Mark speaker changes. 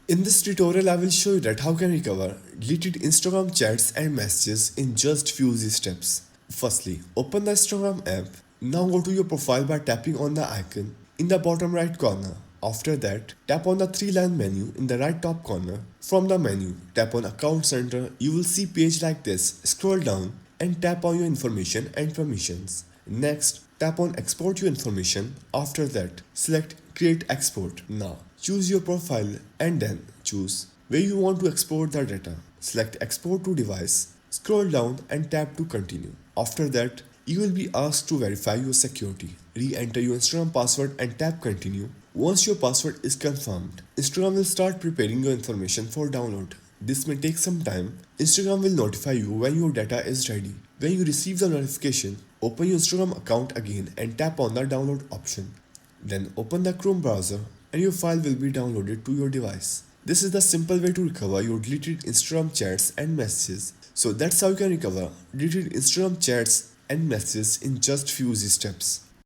Speaker 1: In this tutorial, I will show you that how can recover deleted Instagram chats and messages in just few easy steps. Firstly, open the Instagram app. Now go to your profile by tapping on the icon in the bottom right corner. After that, tap on the three-line menu in the right top corner. From the menu, tap on Account Center. You will see page like this. Scroll down and tap on your information and permissions. Next, tap on Export your information. After that, select Create Export. Now, choose your profile and then choose where you want to export the data. Select Export to Device. Scroll down and tap to continue. After that, you will be asked to verify your security. Re-enter your Instagram password and tap continue. Once your password is confirmed, Instagram will start preparing your information for download. This may take some time. Instagram will notify you when your data is ready. When you receive the notification, open your Instagram account again and tap on the download option. Then open the Chrome browser and your file will be downloaded to your device. This is the simple way to recover your deleted Instagram chats and messages. So that's how you can recover deleted Instagram chats and messages in just few easy steps.